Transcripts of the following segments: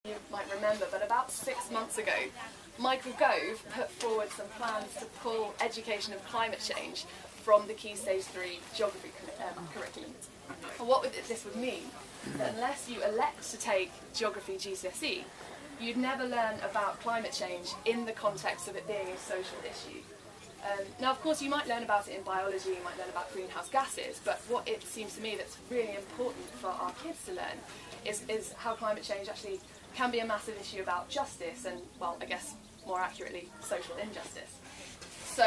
You might remember, but about 6 months ago, Michael Gove put forward some plans to pull education of climate change from the Key Stage 3 geography curriculum. And what this would mean, that unless you elect to take geography GCSE, you'd never learn about climate change in the context of it being a social issue. Now, of course, you might learn about it in biology, you might learn about greenhouse gases, but what it seems to me that's really important for our kids to learn is how climate change actually can be a massive issue about justice and, well, I guess more accurately, social injustice. So,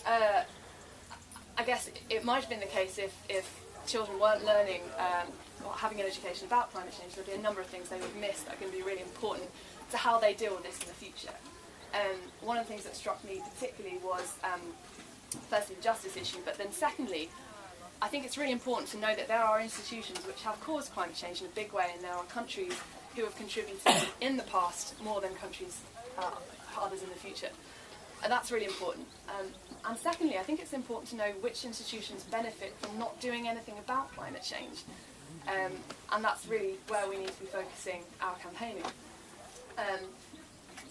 I guess it might have been the case if children weren't learning or having an education about climate change, there'd be a number of things they would miss that are going to be really important to how they deal with this in the future. One of the things that struck me particularly was, firstly, the justice issue, but then secondly, I think it's really important to know that there are institutions which have caused climate change in a big way, and there are countries who have contributed in the past more than countries, others in the future. And that's really important. And secondly, I think it's important to know which institutions benefit from not doing anything about climate change. And that's really where we need to be focusing our campaigning.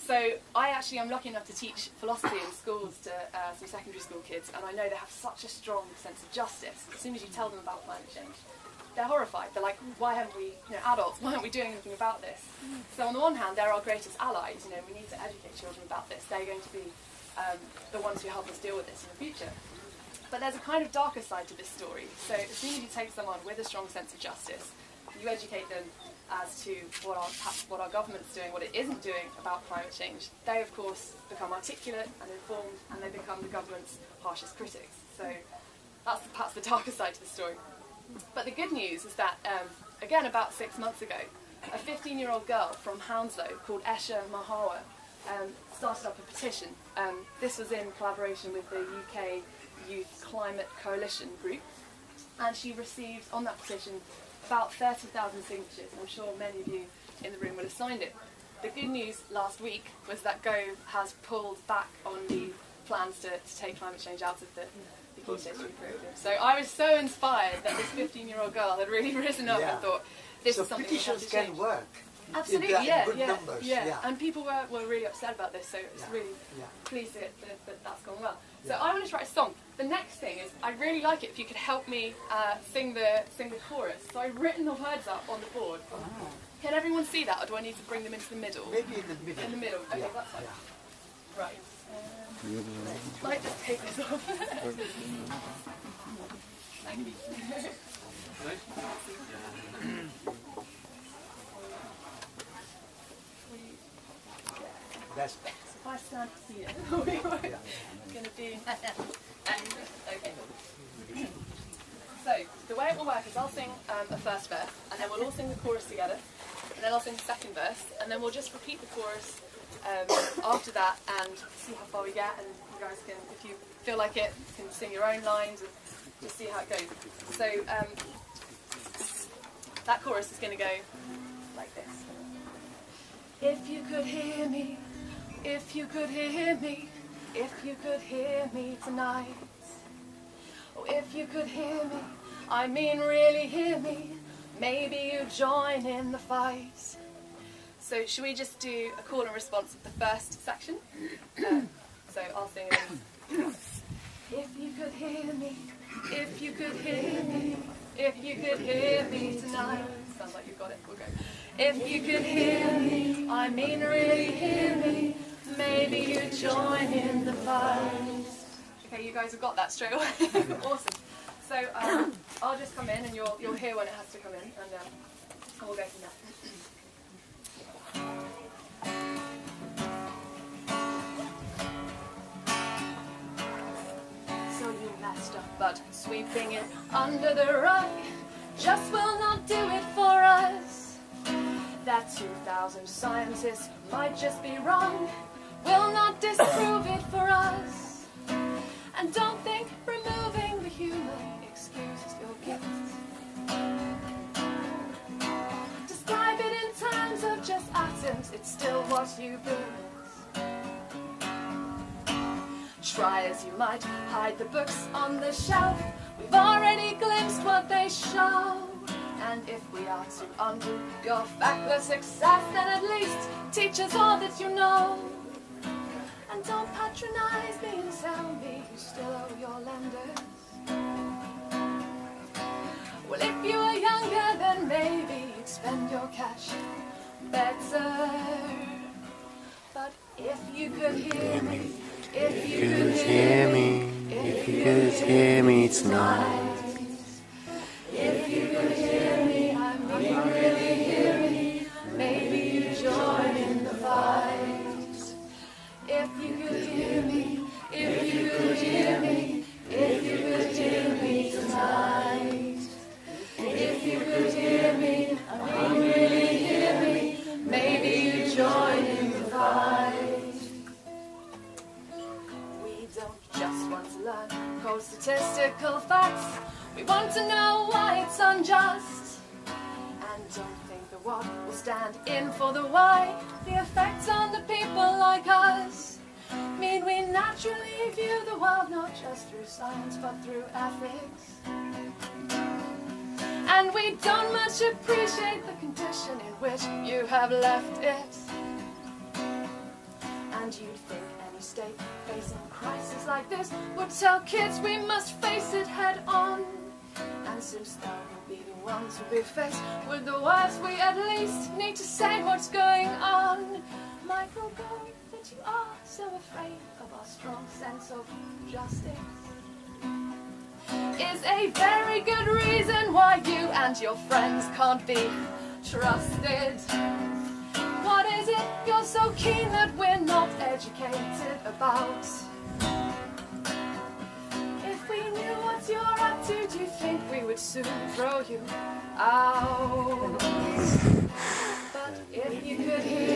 So I actually am lucky enough to teach philosophy in schools to some secondary school kids, and I know they have such a strong sense of justice. As soon as you tell them about climate change, they're horrified. They're like, why haven't we, adults, why aren't we doing anything about this? So on the one hand, they're our greatest allies. We need to educate children about this. They're going to be the ones who help us deal with this in the future. But there's a kind of darker side to this story. So as soon as you take someone with a strong sense of justice, you educate them as to what our government's doing, what it isn't doing about climate change, they of course become articulate and informed, and they become the government's harshest critics. So that's perhaps the darker side to the story. But the good news is that, again, about 6 months ago, a 15-year-old girl from Hounslow called Esha Marwaha started up a petition. This was in collaboration with the UK Youth Climate Coalition group, and she received on that petition about 30,000 signatures, and I'm sure many of you in the room would have signed it. The good news last week was that Gove has pulled back on the plans to take climate change out of the Key Stage 3 programme. So I was so inspired that this 15-year-old girl had really risen up and thought, this is something we have to change. Can work. Absolutely, Numbers. And people were really upset about this, so it's really pleased that that's gone well. So I wanted to write a song. The next thing is, I'd really like it if you could help me sing the chorus. So I've written the words up on the board. Can everyone see that, or do I need to bring them into the middle? Maybe in the middle. In the middle, okay, that's fine. Right. Might just take this off. Thank you. That's If I stand here, it's going to be... Okay. So, the way it will work is I'll sing a first verse, and then we'll all sing the chorus together, and then I'll sing the second verse, and then we'll just repeat the chorus after that and see how far we get, and you guys can, if you feel like it, you can sing your own lines and just see how it goes. So, that chorus is going to go like this. If you could hear me, if you could hear me, if you could hear me tonight. Oh, if you could hear me, I mean really hear me, maybe you'd join in the fight. So should we just do a call and response of the first section? So I'll sing it. If you could hear me, if you could hear me, if you could hear me tonight. Sounds like you've got it, we'll go. If you could hear me, I mean really hear me, maybe you join in the fight. Okay, you guys have got that straight away. Awesome. So I'll just come in, and you'll hear when it has to come in, and we'll go from there. So you messed up, but sweeping it under the rug just will not do it for us. That 2,000 scientists might just be wrong will not disprove it for us. And don't think removing the human excuses your guilt. Describe it in terms of just atoms, it's still what you built. Try as you might, hide the books on the shelf, we've already glimpsed what they show. And if we are to undo your feckless success, then at least teach us all that you know. And don't patronize me and tell me you still owe your lenders. Well, if you were younger, then maybe you'd spend your cash better. But if you could hear me, if you could hear me, if you could hear me tonight. If you could hear me, I mean really hear me, maybe you join in the fight. If you could hear me, if you could hear me, if you could hear me tonight. If you could hear me, I mean really hear me, maybe you join in the fight. We don't just want to learn cold statistical facts. We want to know why it's unjust. And don't think the what will stand in for the why. The effects on the people like us mean we naturally view the world not just through science but through ethics. And we don't much appreciate the condition in which you have left it. And you'd think any state facing a crisis like this would tell kids we must face it head on. And since they will be the ones who will be faced with the worst, we at least need to say what's going on. Michael Gove, that you are so afraid of our strong sense of justice is a very good reason why you and your friends can't be trusted. What is it you're so keen that we're not educated about? If we knew what you're up to, do you think we would soon throw you out? But if you could hear